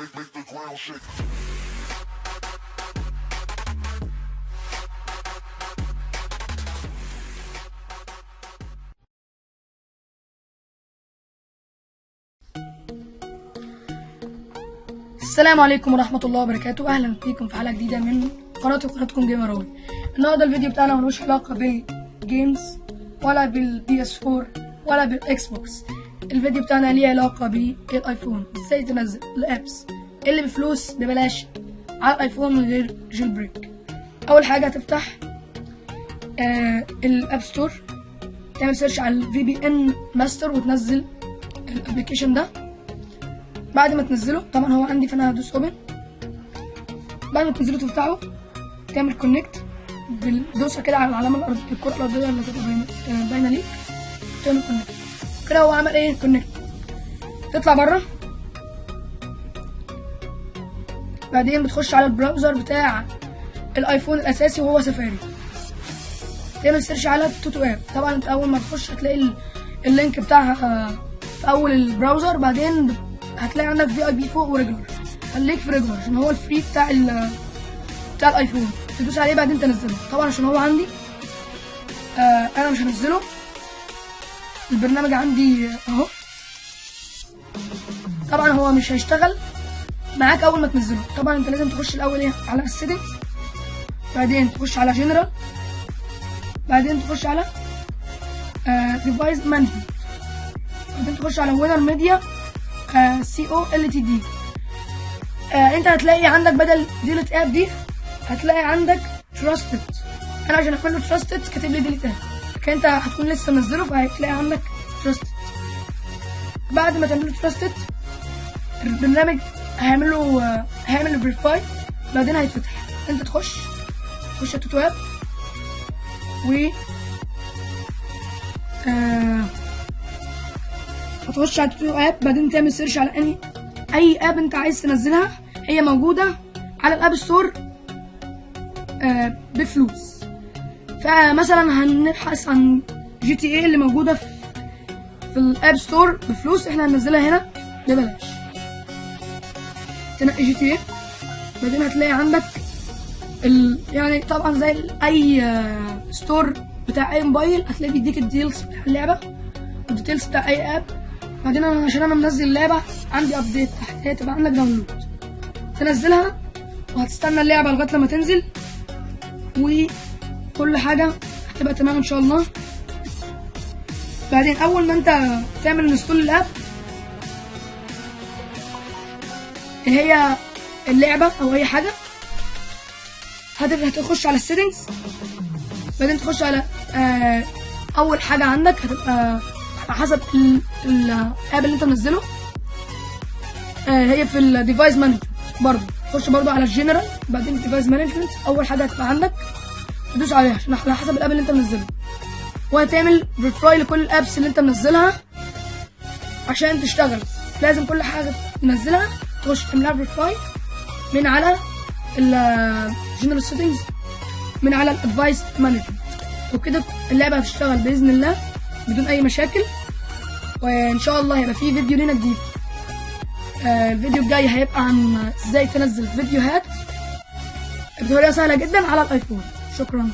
Make the ground shake. السلام عليكم ورحمة الله وبركاته. أهلا بكم في حلقة جديدة من قناتكم جيمر أوي. النهارده الفيديو بتاعنا ملوش علاقة بالجيمز ولا بالبي اس 4 ولا بالاكس بوكس. الفيديو بتاعنا ليه علاقة بالايفون، ازاي تنزل الابس اللي بفلوس ببلاش على الايفون من غير جيل بريك. أول حاجة هتفتح الاب ستور، تعمل سيرش على الفي بي ان ماستر وتنزل الابلكيشن ده. بعد ما تنزله، طبعا هو عندي فانا هدوس اوبن. بعد ما تنزله تفتحه، تعمل كونكت بالدوسه كده على العلامه الارضيه، الكره الارضيه اللي تبقى باينه ليك، تعمل كونكت كده. هو عمل ايه؟ كونكت. تطلع بره، بعدين بتخش على البراوزر بتاع الايفون الاساسي وهو سفاري، تعمل سيرش على توتو اب. طبعا انت اول ما تخش هتلاقي اللينك بتاعها في اول البراوزر، بعدين هتلاقي عندك في اي بي فوق وريجولر. خليك في ريجولر عشان هو الفري بتاع الايفون، تدوس عليه بعدين تنزله. طبعا عشان هو عندي انا مش هنزله، البرنامج عندي اهو. طبعا هو مش هيشتغل معاك اول ما تنزله. طبعا انت لازم تخش الاول ايه على السيتنجز، بعدين تخش على جنرال، بعدين تخش على ديفايس مانجمنت، بعدين تخش على وينر ميديا COLTD. انت هتلاقي عندك بدل ديليت اب دي هتلاقي عندك تراستد. انا عشان اعمل له تراستد كاتب لي ديليت اب، لكن انت هتكون لسه منزله فهتلاقي عندك تراستد. بعد ما تعمل له تراستد، البرنامج هيعمل فيريفاي، بعدين هيتفتح. انت تخش على توتو اب و هتخش على توتو اب، بعدين تعمل سيرش على اي اب انت عايز تنزلها. هي موجوده على الاب ستور بفلوس. فمثلا هنبحث عن جي تي اي اللي موجوده في الاب ستور بفلوس، احنا هننزلها هنا ببلاش. تنقي جي تي اي، بعدين هتلاقي عندك يعني طبعا زي اي ستور بتاع اي موبايل هتلاقي بيديك الديلز بتاع اللعبه والديتيلز بتاع اي اب. بعدين عشان انا منزل اللعبه عندي ابديت تحت، هي تبقى عندك داونلود، تنزلها وهتستنى اللعبه لغايه لما تنزل وكل حاجه هتبقى تمام ان شاء الله. بعدين اول ما انت تعمل انستول الاب اللي هي اللعبه او اي حاجه، هتخش على السيتنجز، بعدين تخش على اول حاجه عندك هتبقى على حسب الاب اللي انت منزله. هي في الديفايس مانجمنت برضه، تخش برضه على الجنرال، بعدين الديفايس مانجمنت اول حاجه هتبقى عندك تدوس عليها عشان على حسب الاب اللي انت منزله، وهتعمل ريفراي لكل الابس اللي انت منزلها. عشان تشتغل لازم كل حاجه تنزلها تخش تعملها ريفراي من على الجنرال سيتنجز، من على الادفايس مانجمنت، وكده اللعبه هتشتغل باذن الله بدون اي مشاكل. وان شاء الله هيبقى في فيديو لنا جديد. الفيديو الجاي هيبقى عن ازاي تنزل فيديوهات بطريقه سهله جدا على الايفون. شكرا.